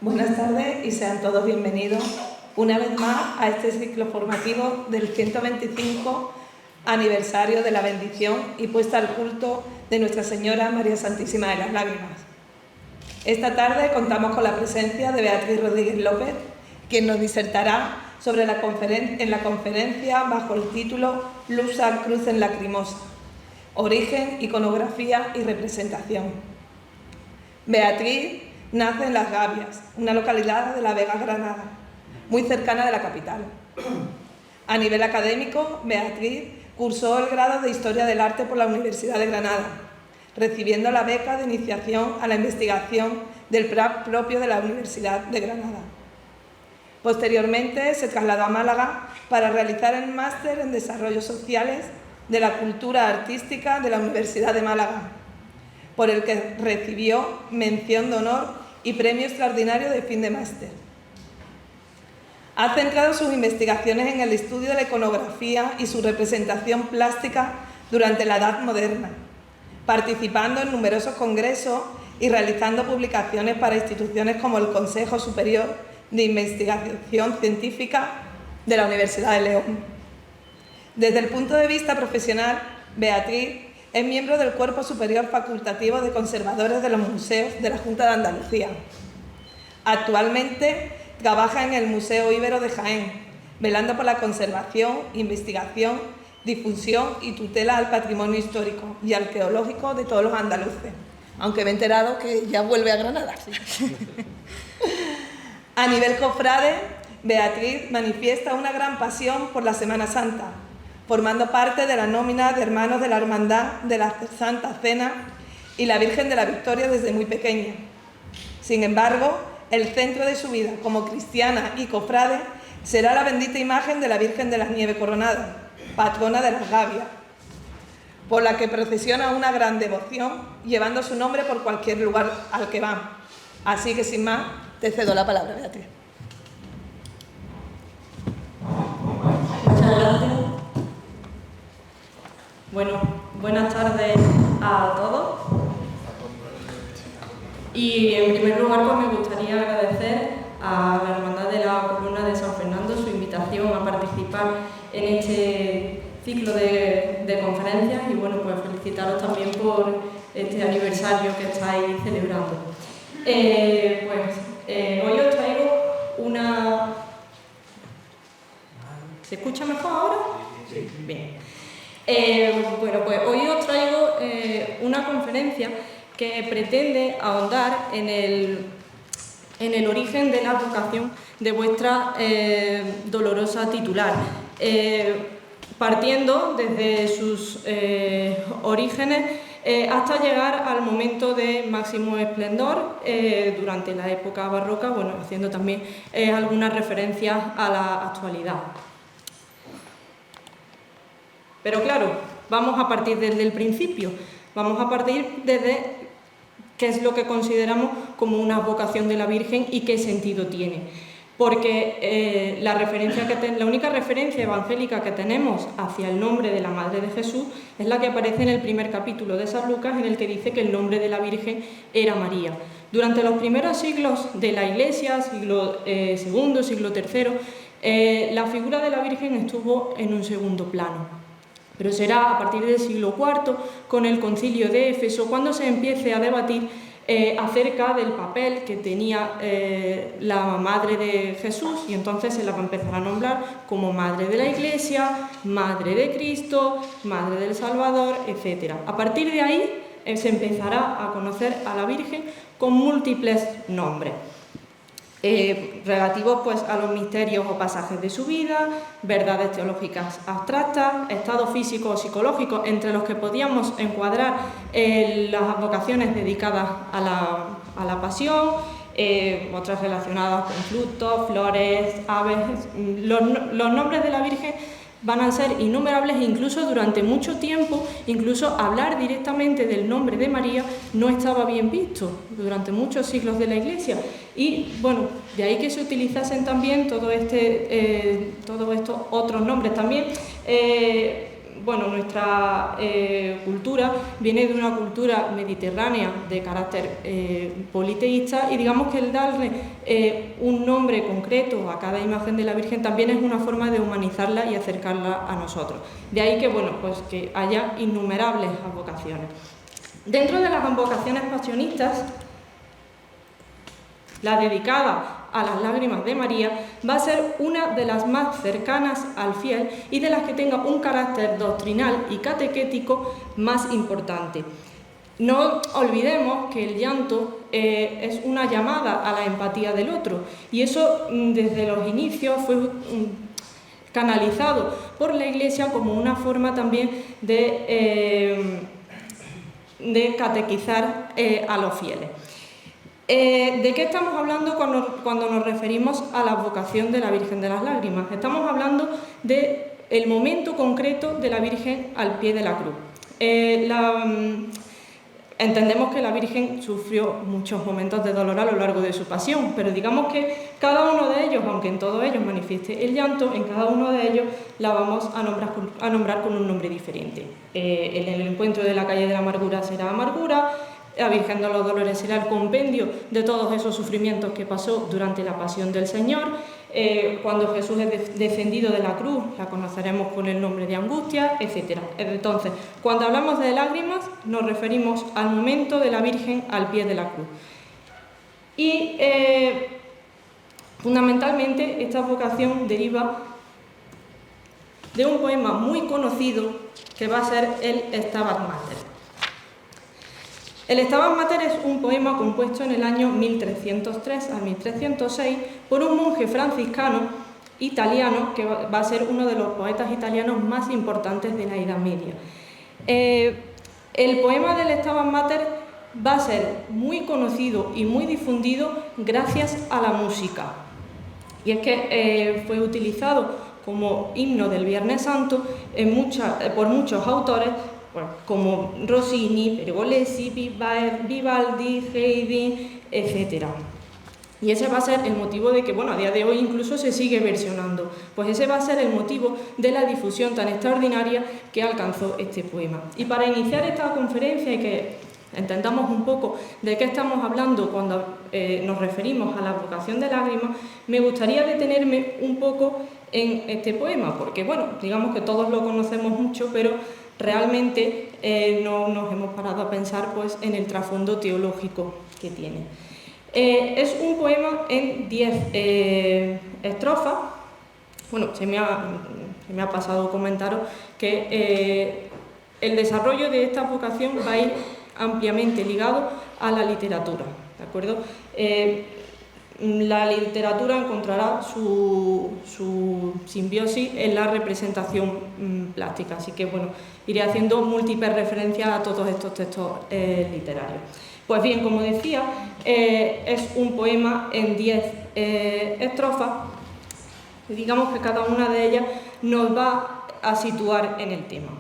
Buenas tardes y sean todos bienvenidos una vez más a este ciclo formativo del 125 aniversario de la bendición y puesta al culto de Nuestra Señora María Santísima de las Lágrimas. Esta tarde contamos con la presencia de Beatriz Rodríguez López, quien nos disertará sobre en la conferencia bajo el título Luz al Cruz en Lacrimosa, origen, iconografía y representación. Beatriz nace en Las Gavias, una localidad de la Vega, Granada, muy cercana de la capital. A nivel académico, Beatriz cursó el grado de Historia del Arte por la Universidad de Granada, recibiendo la beca de iniciación a la investigación del PRAP propio de la Universidad de Granada. Posteriormente se trasladó a Málaga para realizar el máster en Desarrollos Sociales de la Cultura Artística de la Universidad de Málaga, por el que recibió mención de honor y premio extraordinario de fin de máster. Ha centrado sus investigaciones en el estudio de la iconografía y su representación plástica durante la Edad Moderna, participando en numerosos congresos y realizando publicaciones para instituciones como el Consejo Superior de Investigación Científica de la Universidad de León. Desde el punto de vista profesional, Beatriz es miembro del Cuerpo Superior Facultativo de Conservadores de los Museos de la Junta de Andalucía. Actualmente trabaja en el Museo Ibero de Jaén, velando por la conservación, investigación, difusión y tutela al patrimonio histórico y arqueológico de todos los andaluces, aunque me he enterado que ya vuelve a Granada. Sí. A nivel cofrade, Beatriz manifiesta una gran pasión por la Semana Santa, formando parte de la nómina de hermanos de la Hermandad de la Santa Cena y la Virgen de la Victoria desde muy pequeña. Sin embargo, el centro de su vida como cristiana y cofrade será la bendita imagen de la Virgen de las Nieves Coronadas, patrona de Las Gavias, por la que procesiona una gran devoción, llevando su nombre por cualquier lugar al que va. Así que, sin más, te cedo la palabra, Beatriz. Muchas gracias. Bueno, buenas tardes a todos. Y en primer lugar, pues me gustaría agradecer a la Hermandad de la Columna de San Fernando su invitación a participar en este ciclo de conferencias y bueno, pues felicitaros también por este aniversario que estáis celebrando. Hoy os traigo una... ¿Se escucha mejor ahora? Sí. Bien. Pues hoy os traigo una conferencia que pretende ahondar en el origen de la vocación de vuestra dolorosa titular, partiendo desde sus orígenes hasta llegar al momento de máximo esplendor durante la época barroca, bueno, haciendo también algunas referencias a la actualidad. Pero claro, vamos a partir desde el principio, vamos a partir desde qué es lo que consideramos como una vocación de la Virgen y qué sentido tiene. Porque la única referencia evangélica que tenemos hacia el nombre de la Madre de Jesús es la que aparece en el primer capítulo de San Lucas, en el que dice que el nombre de la Virgen era María. Durante los primeros siglos de la Iglesia, siglo II, siglo III, la figura de la Virgen estuvo en un segundo plano. Pero será a partir del siglo IV, con el Concilio de Éfeso, cuando se empiece a debatir acerca del papel que tenía la Madre de Jesús, y entonces se la va a empezar a nombrar como Madre de la Iglesia, Madre de Cristo, Madre del Salvador, etc. A partir de ahí se empezará a conocer a la Virgen con múltiples nombres. Relativos pues, a los misterios o pasajes de su vida, verdades teológicas abstractas, estados físicos o psicológicos, entre los que podíamos encuadrar las vocaciones dedicadas a la pasión, otras relacionadas con frutos, flores, aves. Los nombres de la Virgen van a ser innumerables e incluso durante mucho tiempo, incluso hablar directamente del nombre de María no estaba bien visto durante muchos siglos de la Iglesia. Y bueno, de ahí que se utilizasen también todos estos otros nombres. También bueno, nuestra cultura viene de una cultura mediterránea de carácter politeísta, y digamos que el darle un nombre concreto a cada imagen de la Virgen también es una forma de humanizarla y acercarla a nosotros. De ahí que, bueno, pues que haya innumerables advocaciones. Dentro de las advocaciones pasionistas, la dedicada a las lágrimas de María va a ser una de las más cercanas al fiel y de las que tenga un carácter doctrinal y catequético más importante. No olvidemos que el llanto es una llamada a la empatía del otro, y eso desde los inicios fue canalizado por la Iglesia como una forma también de catequizar a los fieles. ¿De qué estamos hablando cuando nos referimos a la advocación de la Virgen de las Lágrimas? Estamos hablando del momento concreto de la Virgen al pie de la cruz. Entendemos que la Virgen sufrió muchos momentos de dolor a lo largo de su pasión, pero digamos que cada uno de ellos, aunque en todos ellos manifieste el llanto, en cada uno de ellos la vamos a nombrar con un nombre diferente. En el encuentro de la calle de la amargura será amargura. La Virgen de los Dolores será el compendio de todos esos sufrimientos que pasó durante la pasión del Señor. Cuando Jesús es descendido de la cruz, la conoceremos con el nombre de angustia, etc. Entonces, cuando hablamos de lágrimas, nos referimos al momento de la Virgen al pie de la cruz. Y fundamentalmente esta vocación deriva de un poema muy conocido que va a ser el Stabat Mater. El Stabat Mater es un poema compuesto en el año 1303 a 1306 por un monje franciscano italiano que va a ser uno de los poetas italianos más importantes de la Edad Media. El poema del Stabat Mater va a ser muy conocido y muy difundido gracias a la música. Y es que fue utilizado como himno del Viernes Santo por muchos autores, como Rossini, Pergolesi, Vivaldi, Haydn, etc. Y ese va a ser el motivo de que, bueno, a día de hoy incluso se sigue versionando. Pues ese va a ser el motivo de la difusión tan extraordinaria que alcanzó este poema. Y para iniciar esta conferencia y que entendamos un poco de qué estamos hablando cuando nos referimos a la advocación de lágrimas, me gustaría detenerme un poco en este poema, porque, bueno, digamos que todos lo conocemos mucho, pero realmente no nos hemos parado a pensar pues, en el trasfondo teológico que tiene. Es un poema en 10 estrofas. Bueno, se me ha pasado comentaros que el desarrollo de esta vocación va a ir ampliamente ligado a la literatura, ¿de acuerdo? La literatura encontrará su simbiosis en la representación plástica, así que bueno, iré haciendo múltiples referencias a todos estos textos literarios. Pues bien, como decía, es un poema en 10 estrofas. Digamos que cada una de ellas nos va a situar en el tema.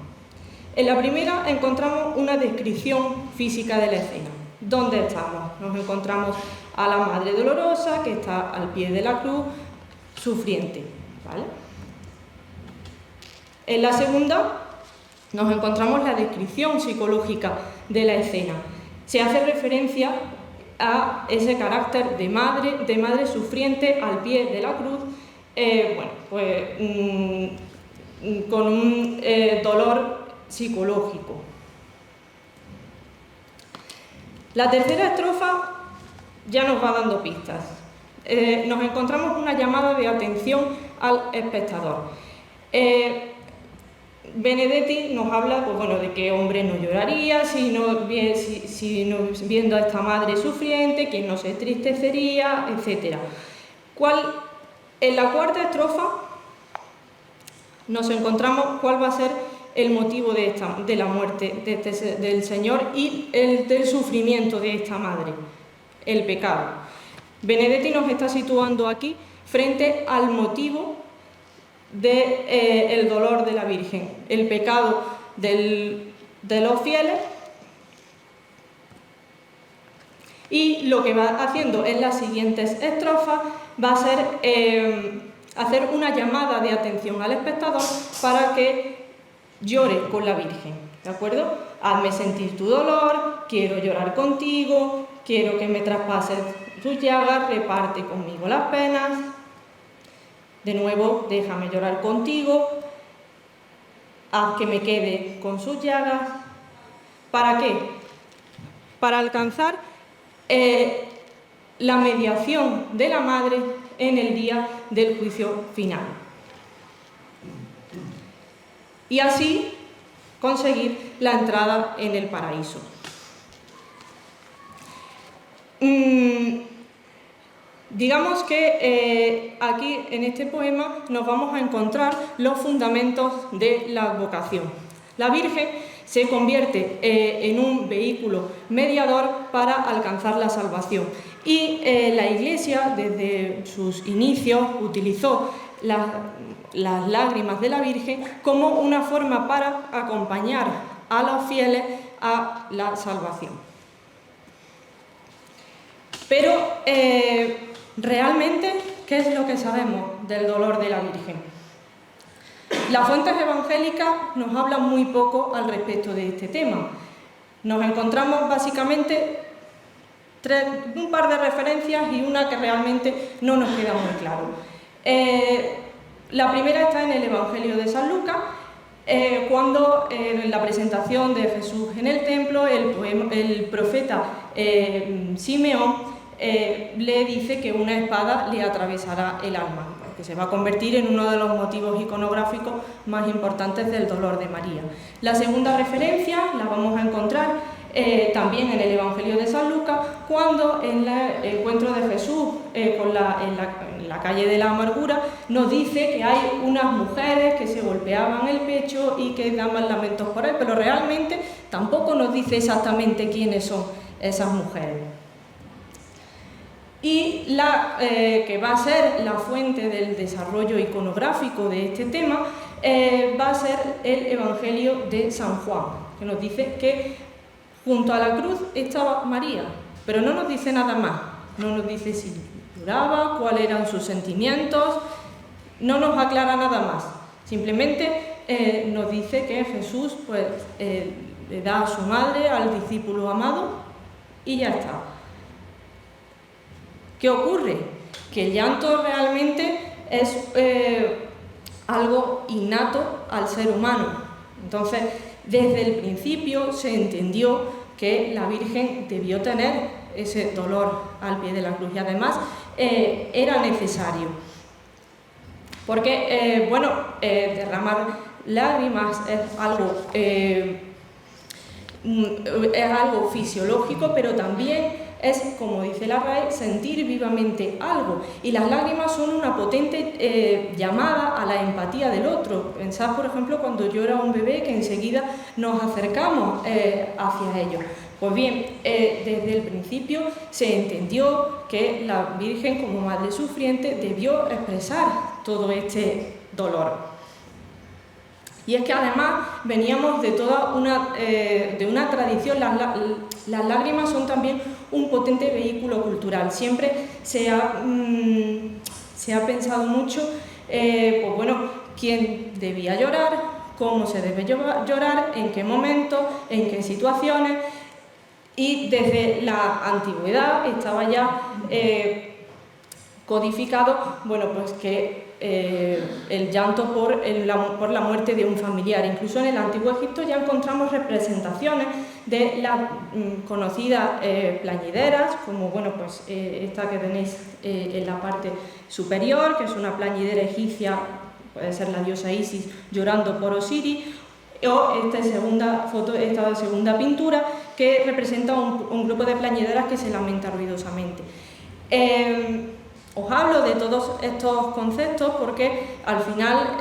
En la primera encontramos una descripción física de la escena. ¿Dónde estamos? Nos encontramos a la Madre Dolorosa, que está al pie de la cruz, sufriente, ¿vale? En la segunda nos encontramos la descripción psicológica de la escena. Se hace referencia a ese carácter de madre sufriente al pie de la cruz, con un dolor psicológico. La tercera estrofa ya nos va dando pistas. Nos encontramos una llamada de atención al espectador. Benedetti nos habla pues, bueno, de que hombre no lloraría viendo a esta madre sufriente, quien no se entristecería, etc. En la cuarta estrofa nos encontramos cuál va a ser el motivo de la muerte del Señor y del sufrimiento de esta madre, el pecado. Benedetti nos está situando aquí frente al motivo del dolor de la Virgen, el pecado de los fieles, y lo que va haciendo en las siguientes estrofas va a ser hacer una llamada de atención al espectador para que llore con la Virgen, ¿de acuerdo? Hazme sentir tu dolor, quiero llorar contigo, quiero que me traspases tus llagas, reparte conmigo las penas. De nuevo, déjame llorar contigo, haz que me quede con sus llagas. ¿Para qué? Para alcanzar la mediación de la madre en el día del juicio final. Y así conseguir la entrada en el paraíso. Digamos que aquí en este poema nos vamos a encontrar los fundamentos de la vocación. La Virgen se convierte en un vehículo mediador para alcanzar la salvación y la Iglesia desde sus inicios utilizó las lágrimas de la Virgen como una forma para acompañar a los fieles a la salvación. Pero realmente, ¿qué es lo que sabemos del dolor de la Virgen? Las fuentes evangélicas nos hablan muy poco al respecto de este tema. Nos encontramos básicamente un par de referencias y una que realmente no nos queda muy claro. La primera está en el Evangelio de San Lucas, cuando en la presentación de Jesús en el templo, el profeta Simeón le dice que una espada le atravesará el alma, que se va a convertir en uno de los motivos iconográficos más importantes del dolor de María. La segunda referencia la vamos a encontrar también en el Evangelio de San Lucas, cuando en el encuentro de Jesús en la calle de la amargura nos dice que hay unas mujeres que se golpeaban el pecho y que daban lamentos por él, pero realmente tampoco nos dice exactamente quiénes son esas mujeres. Y la que va a ser la fuente del desarrollo iconográfico de este tema va a ser el Evangelio de San Juan, que nos dice que junto a la cruz estaba María, pero no nos dice nada más, no nos dice si lloraba, cuáles eran sus sentimientos, no nos aclara nada más, simplemente nos dice que Jesús pues, le da a su madre, al discípulo amado, y ya está. ¿Qué ocurre? Que el llanto realmente es algo innato al ser humano. Entonces, desde el principio se entendió que la Virgen debió tener ese dolor al pie de la cruz y además era necesario. Porque, derramar lágrimas es algo fisiológico, pero también es, como dice la RAE, sentir vivamente algo. Y las lágrimas son una potente llamada a la empatía del otro. Pensad, por ejemplo, cuando llora un bebé, que enseguida nos acercamos hacia ellos. Pues bien, desde el principio se entendió que la Virgen, como madre sufriente, debió expresar todo este dolor. Y es que además veníamos de toda una tradición, las lágrimas son también un potente vehículo cultural. Siempre se ha pensado mucho, pues bueno, quién debía llorar, cómo se debe llorar, en qué momentos, en qué situaciones, y desde la antigüedad estaba ya codificado, bueno, pues que el llanto por la muerte de un familiar. Incluso en el Antiguo Egipto ya encontramos representaciones de las conocidas plañideras, como bueno, pues, esta que tenéis en la parte superior, que es una plañidera egipcia, puede ser la diosa Isis llorando por Osiris, o esta segunda pintura que representa un grupo de plañideras que se lamenta ruidosamente. Os hablo de todos estos conceptos porque al final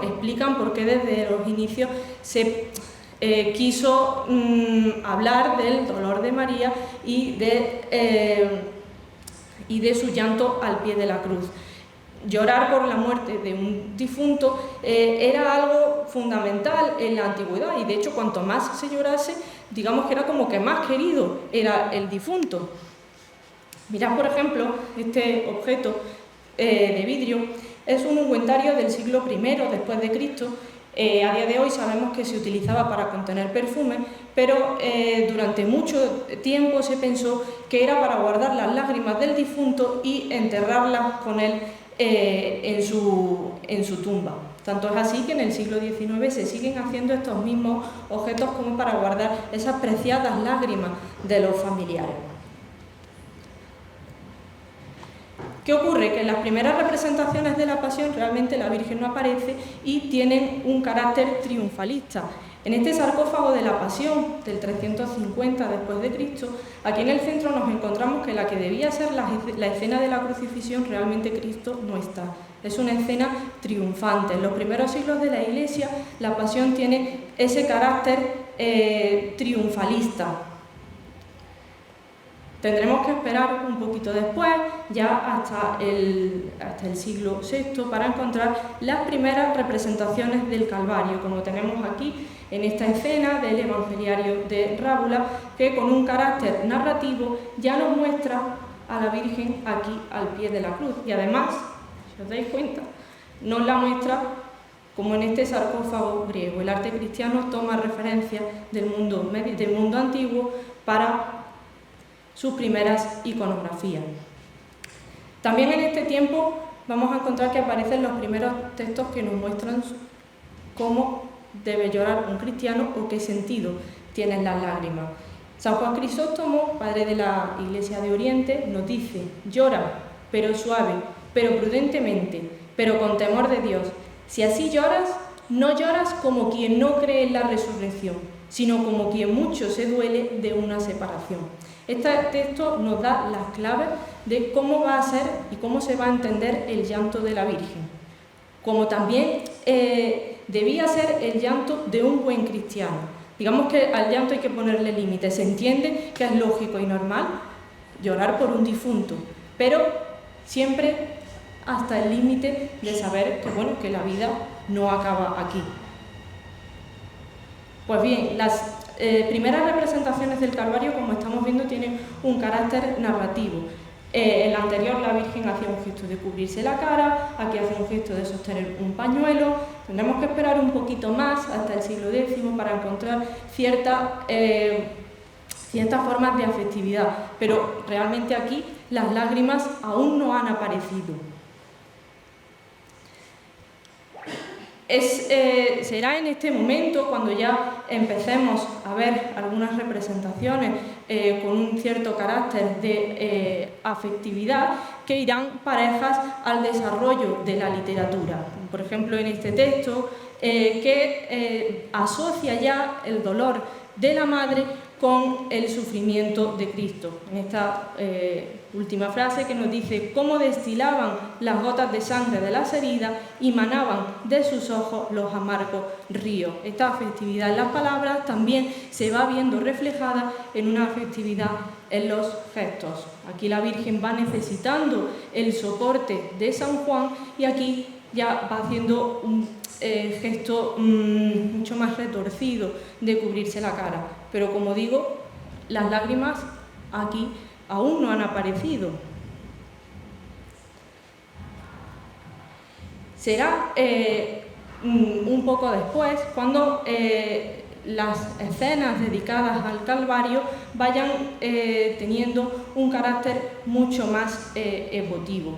explican por qué desde los inicios se quiso hablar del dolor de María y de su llanto al pie de la cruz. Llorar por la muerte de un difunto era algo fundamental en la antigüedad y de hecho cuanto más se llorase, digamos que era como que más querido era el difunto. Mirad, por ejemplo, este objeto de vidrio es un ungüentario del siglo I después de Cristo A día de hoy sabemos que se utilizaba para contener perfume, pero durante mucho tiempo se pensó que era para guardar las lágrimas del difunto y enterrarlas con él en su tumba. Tanto es así que en el siglo XIX se siguen haciendo estos mismos objetos como para guardar esas preciadas lágrimas de los familiares. ¿Qué ocurre? Que en las primeras representaciones de la Pasión realmente la Virgen no aparece y tienen un carácter triunfalista. En este sarcófago de la Pasión del 350 después de Cristo, aquí en el centro nos encontramos que la que debía ser la escena de la crucifixión, realmente Cristo no está. Es una escena triunfante. En los primeros siglos de la Iglesia la Pasión tiene ese carácter triunfalista. Tendremos que esperar un poquito después, ya hasta el siglo VI, para encontrar las primeras representaciones del Calvario, como tenemos aquí en esta escena del Evangeliario de Rábula, que con un carácter narrativo ya nos muestra a la Virgen aquí al pie de la cruz. Y además, si os dais cuenta, nos la muestra como en este sarcófago griego. El arte cristiano toma referencias del mundo antiguo para sus primeras iconografías. También en este tiempo vamos a encontrar que aparecen los primeros textos que nos muestran cómo debe llorar un cristiano o qué sentido tienen las lágrimas. San Juan Crisóstomo, padre de la Iglesia de Oriente, nos dice: llora, pero suave, pero prudentemente, pero con temor de Dios. Si así lloras, no lloras como quien no cree en la resurrección, sino como quien mucho se duele de una separación. Este texto nos da las claves de cómo va a ser y cómo se va a entender el llanto de la Virgen, como también debía ser el llanto de un buen cristiano. Digamos que al llanto hay que ponerle límites. Se entiende que es lógico y normal llorar por un difunto, pero siempre hasta el límite de saber que, bueno, que la vida no acaba aquí. Pues bien, las primeras representaciones del Calvario, como estamos viendo, tienen un carácter narrativo. En la anterior la Virgen hacía un gesto de cubrirse la cara, aquí hace un gesto de sostener un pañuelo. Tendremos que esperar un poquito más, hasta el siglo X, para encontrar ciertas formas de afectividad, pero realmente aquí las lágrimas aún no han aparecido. Será en este momento, cuando ya empecemos a ver algunas representaciones con un cierto carácter de afectividad, que irán parejas al desarrollo de la literatura. Por ejemplo, en este texto, que asocia ya el dolor de la madre con el sufrimiento de Cristo. En esta última frase que nos dice: cómo destilaban las gotas de sangre de las heridas y manaban de sus ojos los amargos ríos. Esta afectividad en las palabras también se va viendo reflejada en una afectividad en los gestos. Aquí la Virgen va necesitando el soporte de San Juan y aquí ya va haciendo un gesto mucho más retorcido de cubrirse la cara. Pero como digo, las lágrimas aquí aún no han aparecido. Será un poco después cuando las escenas dedicadas al Calvario vayan teniendo un carácter mucho más emotivo.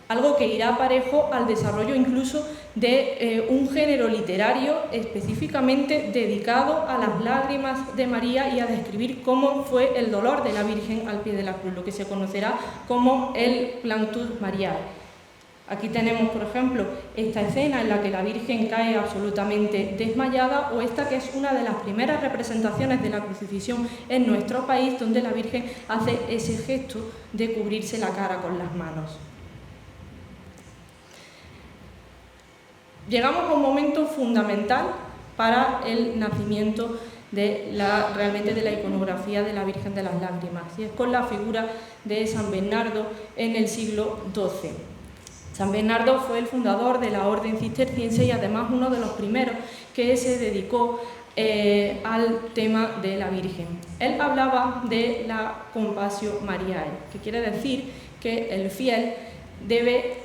Algo que irá parejo al desarrollo incluso de un género literario específicamente dedicado a las lágrimas de María y a describir cómo fue el dolor de la Virgen al pie de la cruz, lo que se conocerá como el Planctus Mariae. Aquí tenemos, por ejemplo, esta escena en la que la Virgen cae absolutamente desmayada, o esta que es una de las primeras representaciones de la crucifixión en nuestro país, donde la Virgen hace ese gesto de cubrirse la cara con las manos. Llegamos a un momento fundamental para el nacimiento realmente de la iconografía de la Virgen de las Lágrimas, y es con la figura de San Bernardo en el siglo XII. San Bernardo fue el fundador de la Orden Cisterciense y además uno de los primeros que se dedicó al tema de la Virgen. Él hablaba de la Compasio Mariae, que quiere decir que el fiel debe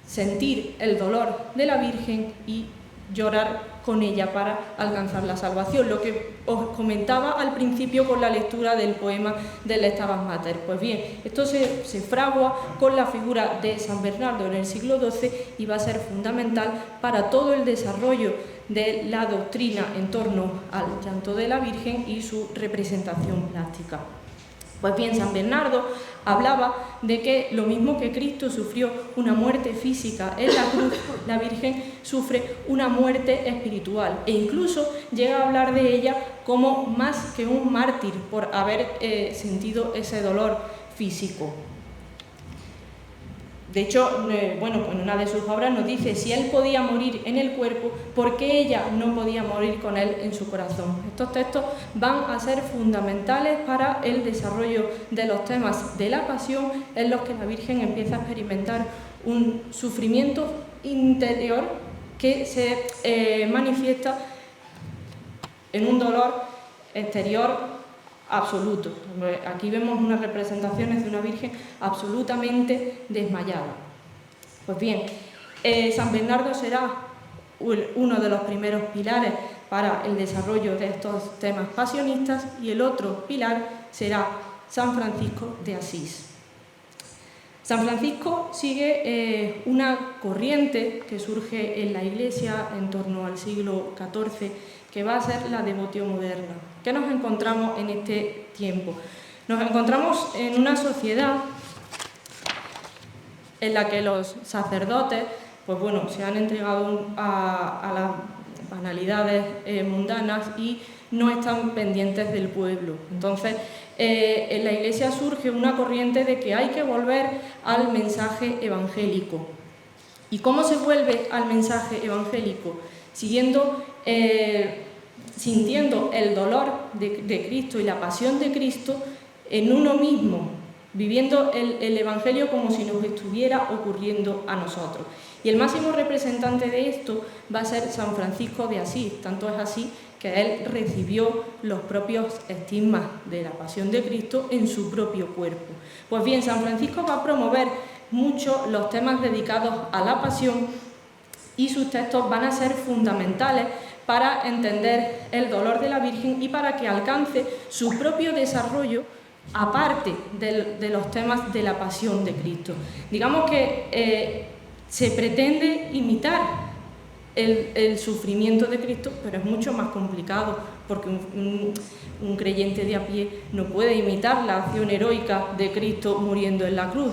sentir el dolor de la Virgen y llorar con ella para alcanzar la salvación. Lo que os comentaba al principio con la lectura del poema del Stabat Mater. Pues bien, esto se fragua con la figura de San Bernardo en el siglo XII y va a ser fundamental para todo el desarrollo de la doctrina en torno al llanto de la Virgen y su representación plástica. Pues bien, San Bernardo hablaba de que lo mismo que Cristo sufrió una muerte física en la cruz, la Virgen sufre una muerte espiritual e incluso llega a hablar de ella como más que un mártir por haber sentido ese dolor físico. De hecho, en una de sus obras nos dice: si él podía morir en el cuerpo, ¿por qué ella no podía morir con él en su corazón? Estos textos van a ser fundamentales para el desarrollo de los temas de la pasión, en los que la Virgen empieza a experimentar un sufrimiento interior que se manifiesta en un dolor exterior absoluto. Aquí vemos unas representaciones de una Virgen absolutamente desmayada. Pues bien, San Bernardo será uno de los primeros pilares para el desarrollo de estos temas pasionistas y el otro pilar será San Francisco de Asís. San Francisco sigue una corriente que surge en la Iglesia en torno al siglo XIV, que va a ser la devoción moderna. ¿Qué nos encontramos en este tiempo? Nos encontramos en una sociedad en la que los sacerdotes se han entregado a las banalidades mundanas y no están pendientes del pueblo. Entonces, en la Iglesia surge una corriente de que hay que volver al mensaje evangélico. ¿Y cómo se vuelve al mensaje evangélico? Sintiendo el dolor de Cristo y la pasión de Cristo en uno mismo, viviendo el Evangelio como si nos estuviera ocurriendo a nosotros. Y el máximo representante de esto va a ser San Francisco de Asís. Tanto es así que él recibió los propios estigmas de la pasión de Cristo en su propio cuerpo. Pues bien, San Francisco va a promover mucho los temas dedicados a la pasión y sus textos van a ser fundamentales para entender el dolor de la Virgen y para que alcance su propio desarrollo aparte de los temas de la pasión de Cristo. Digamos que se pretende imitar el sufrimiento de Cristo, pero es mucho más complicado porque un creyente de a pie no puede imitar la acción heroica de Cristo muriendo en la cruz.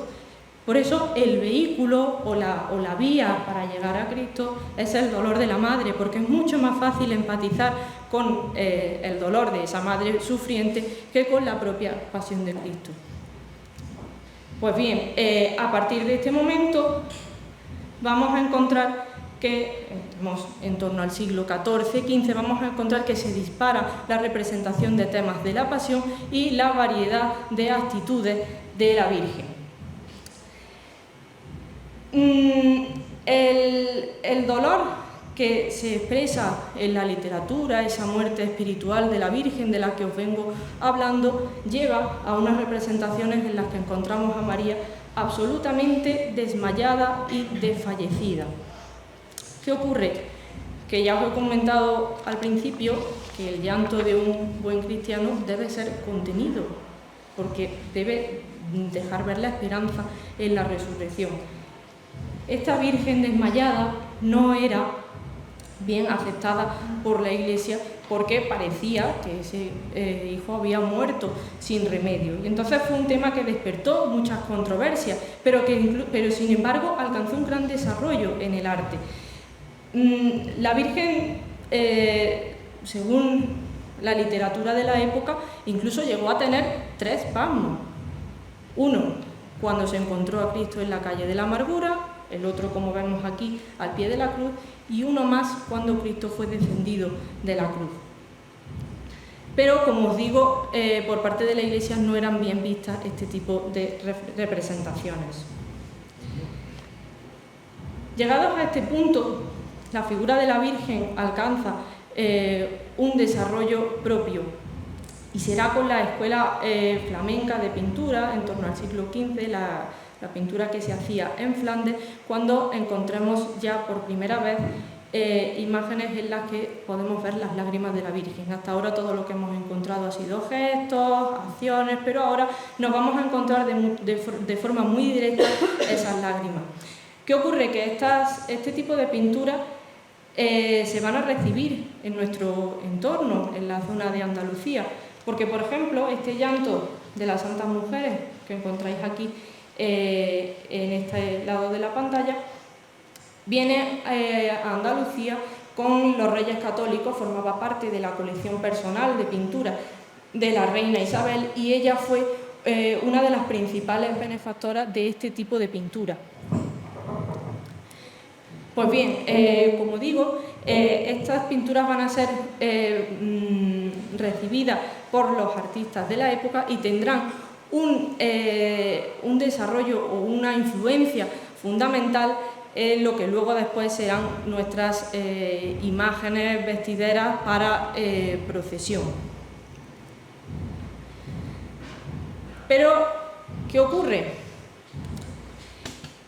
Por eso el vehículo o la vía para llegar a Cristo es el dolor de la madre, porque es mucho más fácil empatizar con el dolor de esa madre sufriente que con la propia pasión de Cristo. Pues bien, a partir de este momento vamos a encontrar que, en torno al siglo XIV-XV, vamos a encontrar que se dispara la representación de temas de la pasión y la variedad de actitudes de la Virgen. El dolor que se expresa en la literatura, esa muerte espiritual de la Virgen de la que os vengo hablando, lleva a unas representaciones en las que encontramos a María absolutamente desmayada y desfallecida. ¿Qué ocurre? Que ya os he comentado al principio que el llanto de un buen cristiano debe ser contenido, porque debe dejar ver la esperanza en la resurrección. Esta Virgen desmayada no era bien aceptada por la Iglesia porque parecía que ese hijo había muerto sin remedio. Y entonces fue un tema que despertó muchas controversias, pero sin embargo alcanzó un gran desarrollo en el arte. La Virgen, según la literatura de la época, incluso llegó a tener 3 pasmos. Uno, cuando se encontró a Cristo en la calle de la Amargura, el otro, como vemos aquí, al pie de la cruz, y uno más cuando Cristo fue descendido de la cruz. Pero, como os digo, por parte de la Iglesia no eran bien vistas este tipo de representaciones. Llegados a este punto, la figura de la Virgen alcanza un desarrollo propio y será con la escuela flamenca de pintura en torno al siglo XV, la pintura que se hacía en Flandes, cuando encontremos ya por primera vez imágenes en las que podemos ver las lágrimas de la Virgen. Hasta ahora todo lo que hemos encontrado ha sido gestos, acciones, pero ahora nos vamos a encontrar de forma muy directa esas lágrimas. ¿Qué ocurre? Que este tipo de pinturas se van a recibir en nuestro entorno, en la zona de Andalucía, porque, por ejemplo, este llanto de las Santas Mujeres que encontráis aquí en este lado de la pantalla, viene a Andalucía con los Reyes Católicos, formaba parte de la colección personal de pintura de la reina Isabel y ella fue una de las principales benefactoras de este tipo de pintura. Pues bien, como digo, estas pinturas van a ser recibidas por los artistas de la época y tendrán un desarrollo o una influencia fundamental en lo que luego después serán nuestras imágenes vestideras para procesión. Pero, ¿qué ocurre?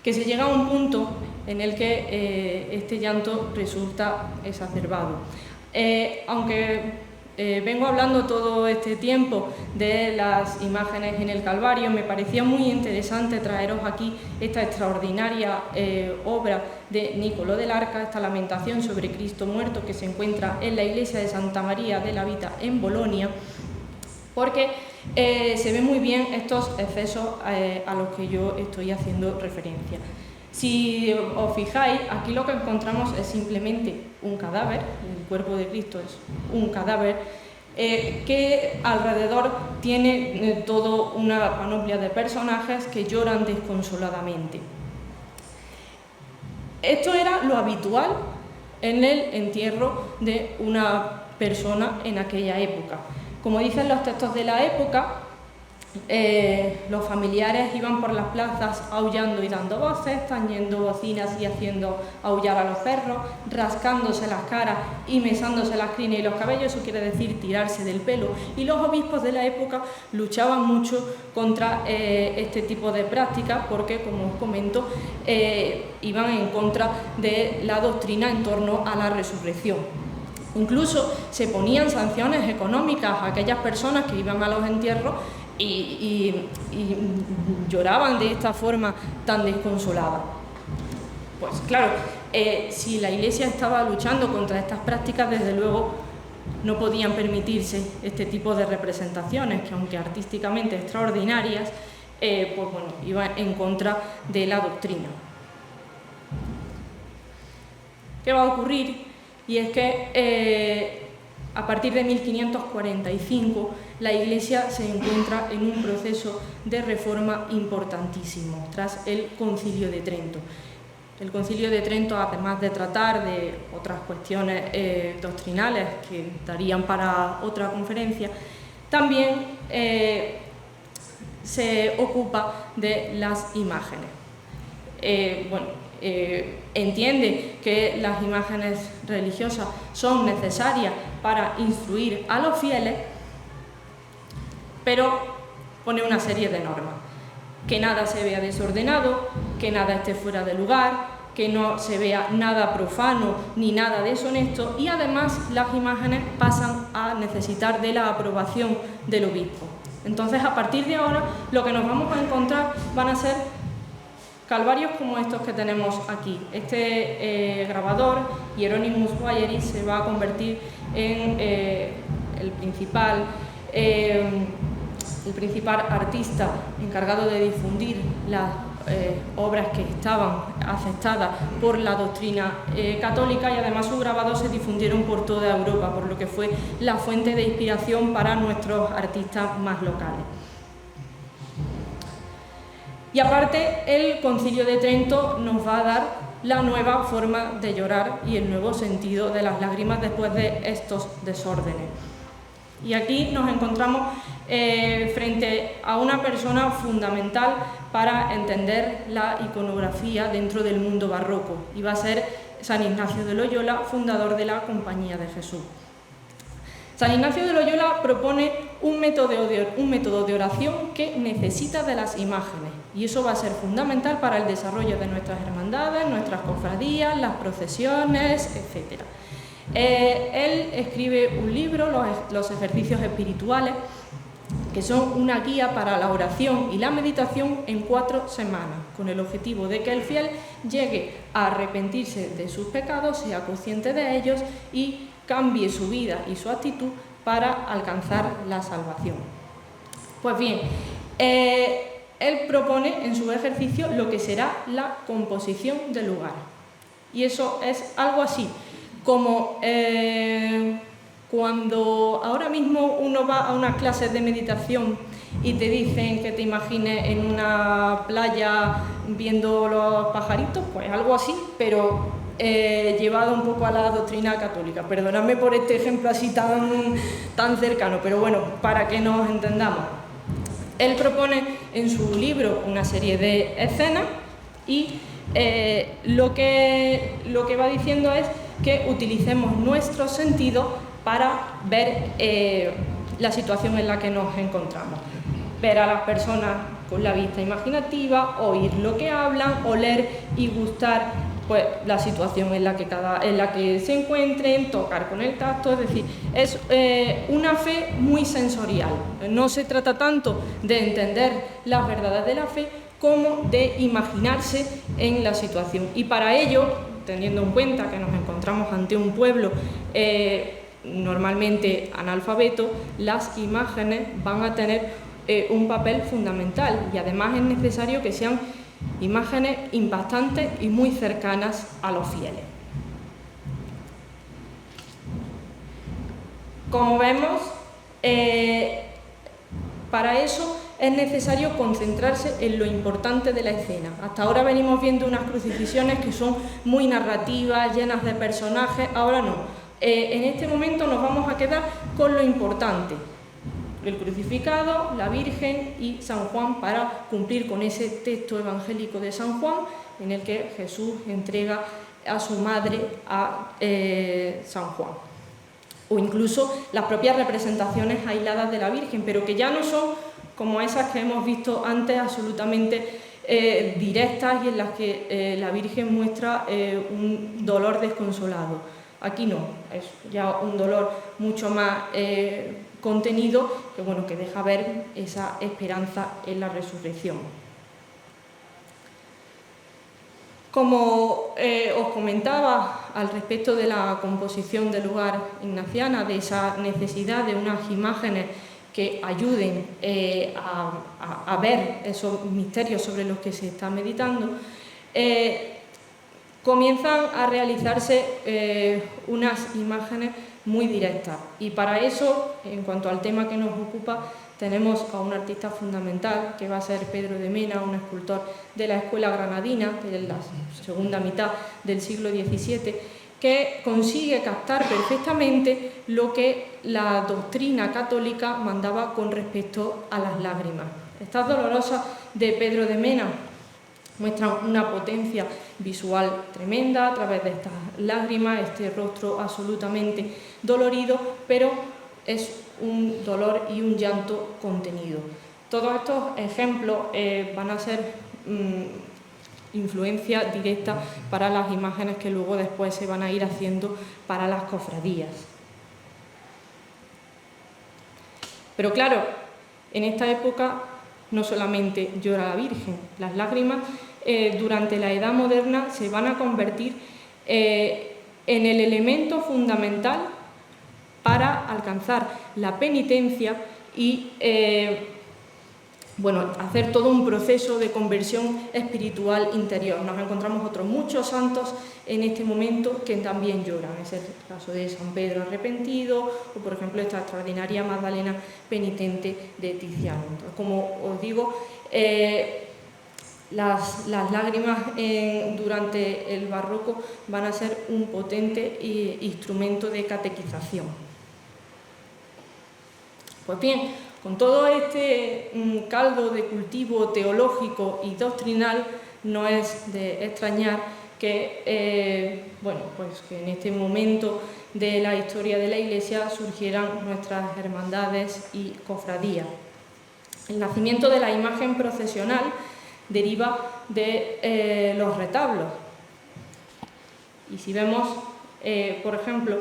Que se llega a un punto en el que este llanto resulta exacerbado. Aunque vengo hablando todo este tiempo de las imágenes en el Calvario, me parecía muy interesante traeros aquí esta extraordinaria obra de Niccolò dell'Arca, esta lamentación sobre Cristo muerto que se encuentra en la iglesia de Santa María della Vita en Bolonia, porque se ven muy bien estos excesos a los que yo estoy haciendo referencia. Si os fijáis, aquí lo que encontramos es simplemente un cadáver, el cuerpo de Cristo es un cadáver, que alrededor tiene toda una panoplia de personajes que lloran desconsoladamente. Esto era lo habitual en el entierro de una persona en aquella época. Como dicen los textos de la época, los familiares iban por las plazas aullando y dando voces, tañendo bocinas y haciendo aullar a los perros, rascándose las caras y mesándose las crines y los cabellos, eso quiere decir tirarse del pelo. Y los obispos de la época luchaban mucho contra este tipo de prácticas porque, como os comento, iban en contra de la doctrina en torno a la resurrección. Incluso se ponían sanciones económicas a aquellas personas que iban a los entierros y lloraban de esta forma tan desconsolada. Pues claro, si la Iglesia estaba luchando contra estas prácticas, desde luego no podían permitirse este tipo de representaciones, que aunque artísticamente extraordinarias, pues bueno, iban en contra de la doctrina. ¿Qué va a ocurrir? Y es que a partir de 1545 la Iglesia se encuentra en un proceso de reforma importantísimo tras el Concilio de Trento. El Concilio de Trento, además de tratar de otras cuestiones doctrinales que darían para otra conferencia, también se ocupa de las imágenes. Entiende que las imágenes religiosas son necesarias para instruir a los fieles, pero pone una serie de normas: que nada se vea desordenado, que nada esté fuera de lugar, que no se vea nada profano ni nada deshonesto, y además las imágenes pasan a necesitar de la aprobación del obispo. Entonces, a partir de ahora, lo que nos vamos a encontrar van a ser calvarios como estos que tenemos aquí. Este grabador, Hieronymus Boyeris, se va a convertir en el principal artista encargado de difundir las obras que estaban aceptadas por la doctrina católica, y además sus grabados se difundieron por toda Europa, por lo que fue la fuente de inspiración para nuestros artistas más locales. Y aparte, el Concilio de Trento nos va a dar la nueva forma de llorar y el nuevo sentido de las lágrimas después de estos desórdenes. Y aquí nos encontramos frente a una persona fundamental para entender la iconografía dentro del mundo barroco, y va a ser San Ignacio de Loyola, fundador de la Compañía de Jesús. San Ignacio de Loyola propone un método de oración que necesita de las imágenes, y eso va a ser fundamental para el desarrollo de nuestras hermandades, nuestras cofradías, las procesiones, etc. Él escribe un libro, los ejercicios espirituales, que son una guía para la oración y la meditación en 4 semanas, con el objetivo de que el fiel llegue a arrepentirse de sus pecados, sea consciente de ellos y cambie su vida y su actitud para alcanzar la salvación. Pues bien, él propone en su ejercicio lo que será la composición del lugar. Y eso es algo así, como cuando ahora mismo uno va a unas clases de meditación y te dicen que te imagines en una playa viendo los pajaritos, pues algo así, pero llevado un poco a la doctrina católica. Perdonadme por este ejemplo así tan cercano, pero bueno, para que nos entendamos. Él propone en su libro una serie de escenas y lo que va diciendo es que utilicemos nuestros sentidos para ver la situación en la que nos encontramos. Ver a las personas con la vista imaginativa, oír lo que hablan, oler y gustar pues, la situación en la que se encuentren, tocar con el tacto, es decir, es una fe muy sensorial. No se trata tanto de entender las verdades de la fe como de imaginarse en la situación. Y para ello, teniendo en cuenta que nos encontramos ante un pueblo normalmente analfabeto, las imágenes van a tener un papel fundamental y además es necesario que sean imágenes impactantes y muy cercanas a los fieles. Como vemos, para eso es necesario concentrarse en lo importante de la escena. Hasta ahora venimos viendo unas crucifixiones que son muy narrativas, llenas de personajes, ahora no. En este momento nos vamos a quedar con lo importante. El crucificado, la Virgen y San Juan para cumplir con ese texto evangélico de San Juan en el que Jesús entrega a su madre a San Juan. O incluso las propias representaciones aisladas de la Virgen, pero que ya no son como esas que hemos visto antes, absolutamente directas y en las que la Virgen muestra un dolor desconsolado. Aquí no, es ya un dolor mucho más contenido que deja ver esa esperanza en la resurrección. Como os comentaba al respecto de la composición del lugar ignaciana, de esa necesidad de unas imágenes que ayuden a ver esos misterios sobre los que se está meditando, comienzan a realizarse unas imágenes muy directas. Y para eso, en cuanto al tema que nos ocupa, tenemos a un artista fundamental, que va a ser Pedro de Mena, un escultor de la escuela granadina, de la segunda mitad del siglo XVII, que consigue captar perfectamente lo que la doctrina católica mandaba con respecto a las lágrimas. Estas dolorosas de Pedro de Mena muestran una potencia visual tremenda a través de estas lágrimas, este rostro absolutamente dolorido, pero es un dolor y un llanto contenido. Todos estos ejemplos van a ser influencia directa para las imágenes que luego después se van a ir haciendo para las cofradías. Pero claro, en esta época no solamente llora la Virgen, las lágrimas durante la Edad Moderna se van a convertir en el elemento fundamental para alcanzar la penitencia y hacer todo un proceso de conversión espiritual interior. Nos encontramos otros muchos santos en este momento que también lloran. Es el caso de San Pedro arrepentido o, por ejemplo, esta extraordinaria Magdalena penitente de Tiziano. Entonces, como os digo, las lágrimas durante el barroco van a ser un potente instrumento de catequización. Pues bien, con todo este caldo de cultivo teológico y doctrinal, no es de extrañar que, pues que en este momento de la historia de la Iglesia surgieran nuestras hermandades y cofradías. El nacimiento de la imagen procesional deriva de los retablos. Y si vemos, por ejemplo,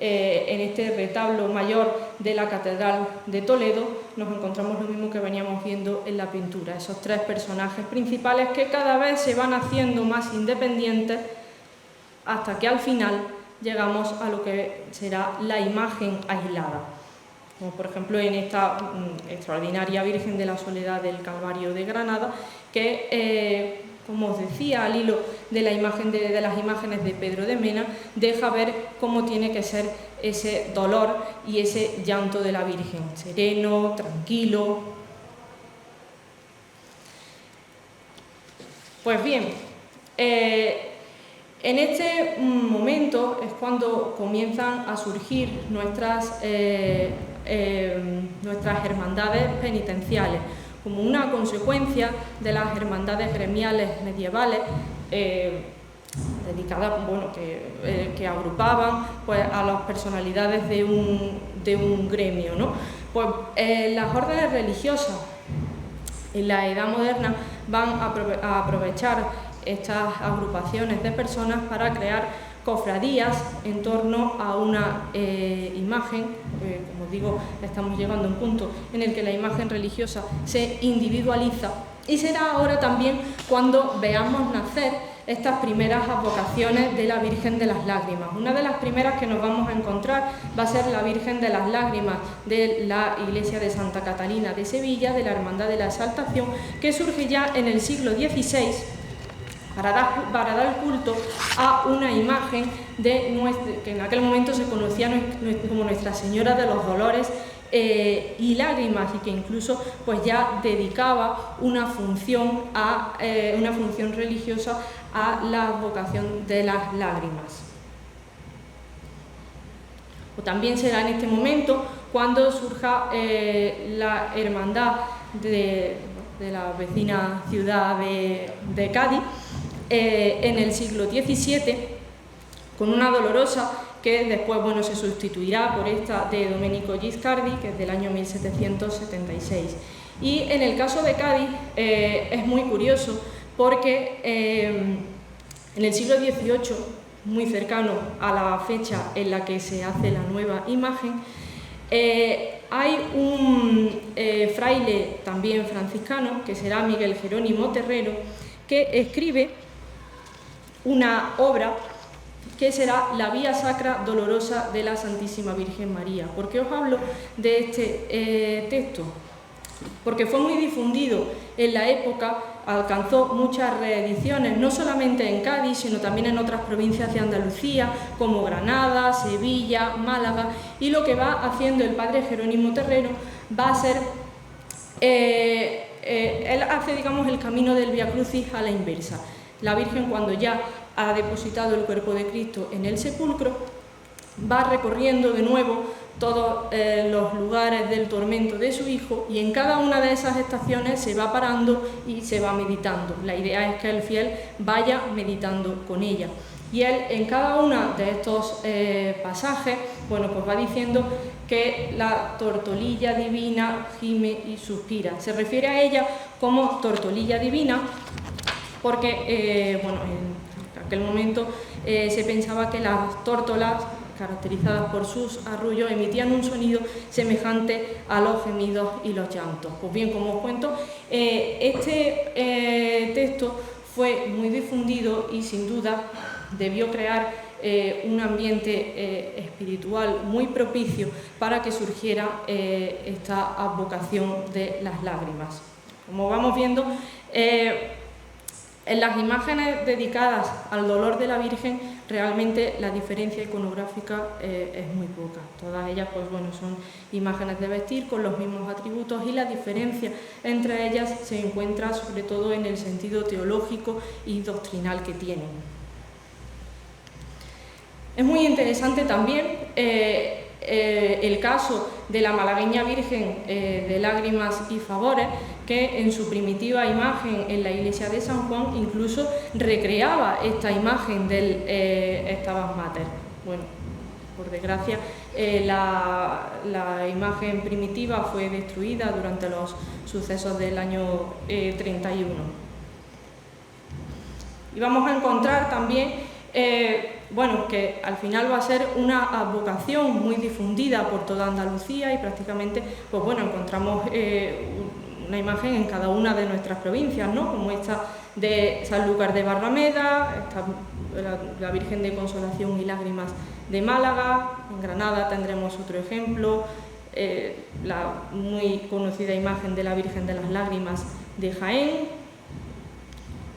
en este retablo mayor de la Catedral de Toledo, nos encontramos lo mismo que veníamos viendo en la pintura, esos tres personajes principales que cada vez se van haciendo más independientes hasta que al final llegamos a lo que será la imagen aislada. Como por ejemplo en esta extraordinaria Virgen de la Soledad del Calvario de Granada, que, como os decía, al hilo de la imagen de las imágenes de Pedro de Mena, deja ver cómo tiene que ser ese dolor y ese llanto de la Virgen, sereno, tranquilo. Pues bien, en este momento es cuando comienzan a surgir nuestras hermandades penitenciales, como una consecuencia de las hermandades gremiales medievales dedicadas, que agrupaban pues, a las personalidades de un gremio, ¿no? Pues las órdenes religiosas en la Edad Moderna van a aprovechar estas agrupaciones de personas para crear cofradías en torno a una imagen, como digo, estamos llegando a un punto en el que la imagen religiosa se individualiza, y será ahora también cuando veamos nacer estas primeras advocaciones de la Virgen de las Lágrimas. Una de las primeras que nos vamos a encontrar va a ser la Virgen de las Lágrimas de la iglesia de Santa Catalina de Sevilla, de la Hermandad de la Exaltación, que surge ya en el siglo XVI para dar culto a una imagen que en aquel momento se conocía como Nuestra Señora de los Dolores y Lágrimas, y que incluso pues ya dedicaba una función religiosa a la advocación de las lágrimas. O también será en este momento cuando surja la hermandad de la vecina ciudad de Cádiz, en el siglo XVII, con una dolorosa que después se sustituirá por esta de Domenico Guiscardi, que es del año 1776. Y en el caso de Cádiz es muy curioso porque en el siglo XVIII, muy cercano a la fecha en la que se hace la nueva imagen, hay un fraile también franciscano, que será Miguel Jerónimo Terrero, que escribe una obra que será la Vía Sacra Dolorosa de la Santísima Virgen María. ¿Por qué os hablo de este texto? Porque fue muy difundido en la época, alcanzó muchas reediciones, no solamente en Cádiz, sino también en otras provincias de Andalucía, como Granada, Sevilla, Málaga, y lo que va haciendo el padre Jerónimo Terrero va a ser, él hace, digamos, el camino del Vía Crucis a la inversa. La Virgen, cuando ya ha depositado el cuerpo de Cristo en el sepulcro, va recorriendo de nuevo todos los lugares del tormento de su hijo, y en cada una de esas estaciones se va parando y se va meditando. La idea es que el fiel vaya meditando con ella. Y él, en cada uno de estos pasajes, pues va diciendo que la tortolilla divina gime y suspira. Se refiere a ella como tortolilla divina porque, en aquel momento se pensaba que las tórtolas, caracterizadas por sus arrullos, emitían un sonido semejante a los gemidos y los llantos. Pues bien, como os cuento, este texto fue muy difundido y sin duda debió crear un ambiente espiritual muy propicio para que surgiera esta advocación de las lágrimas. Como vamos viendo, en las imágenes dedicadas al dolor de la Virgen, realmente la diferencia iconográfica es muy poca. Todas ellas son imágenes de vestir con los mismos atributos, y la diferencia entre ellas se encuentra sobre todo en el sentido teológico y doctrinal que tienen. Es muy interesante también el caso de la malagueña Virgen de Lágrimas y Favores, que en su primitiva imagen en la iglesia de San Juan incluso recreaba esta imagen del Stabat Mater. Bueno, por desgracia, la imagen primitiva fue destruida durante los sucesos del año 31. Y vamos a encontrar también bueno, que al final va a ser una advocación muy difundida por toda Andalucía y prácticamente, pues bueno, encontramos una imagen en cada una de nuestras provincias, ¿no? Como esta de Sanlúcar de Barrameda, la Virgen de Consolación y Lágrimas de Málaga. En Granada tendremos otro ejemplo, la muy conocida imagen de la Virgen de las Lágrimas de Jaén.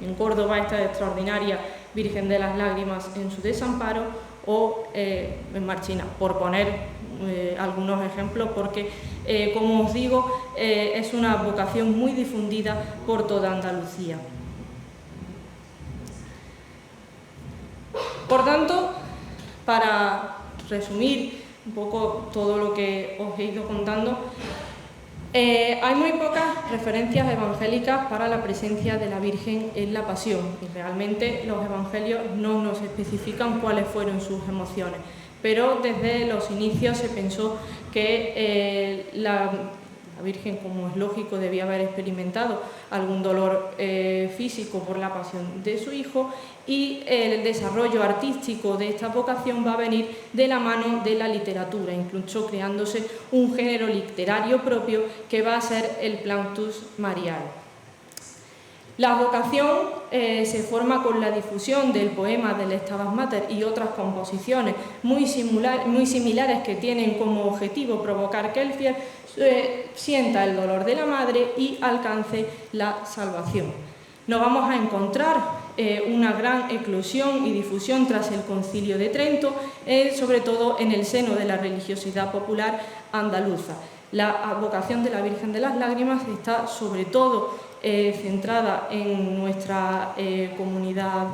En Córdoba esta extraordinaria Virgen de las Lágrimas en su desamparo, o en Marchina, por poner algunos ejemplos, porque como os digo, es una vocación muy difundida por toda Andalucía. Por tanto, para resumir un poco todo lo que os he ido contando, hay muy pocas referencias evangélicas para la presencia de la Virgen en la Pasión, y realmente los evangelios no nos especifican cuáles fueron sus emociones, pero desde los inicios se pensó que la Virgen, como es lógico, debía haber experimentado algún dolor físico por la pasión de su hijo, y el desarrollo artístico de esta vocación va a venir de la mano de la literatura, incluso creándose un género literario propio que va a ser el Planctus Mariae. La vocación se forma con la difusión del poema del Stabat Mater y otras composiciones muy similares que tienen como objetivo provocar que el fiel sienta el dolor de la madre y alcance la salvación. Nos vamos a encontrar una gran eclosión y difusión tras el Concilio de Trento, sobre todo en el seno de la religiosidad popular andaluza. La vocación de la Virgen de las Lágrimas está sobre todo centrada en nuestra comunidad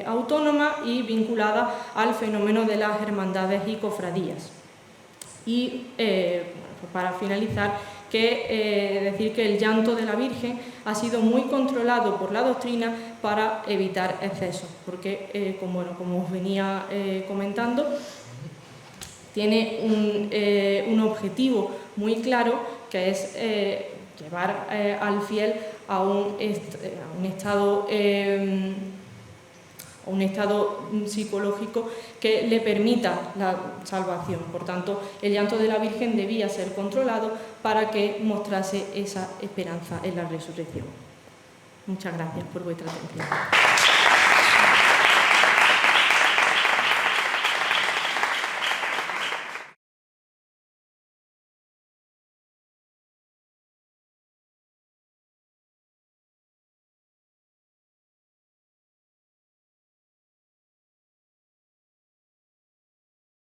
autónoma y vinculada al fenómeno de las hermandades y cofradías. Y para finalizar, decir que el llanto de la Virgen ha sido muy controlado por la doctrina para evitar excesos, porque como os venía comentando, tiene un objetivo muy claro, que es llevar al fiel a un estado psicológico que le permita la salvación. Por tanto, el llanto de la Virgen debía ser controlado para que mostrase esa esperanza en la resurrección. Muchas gracias por vuestra atención.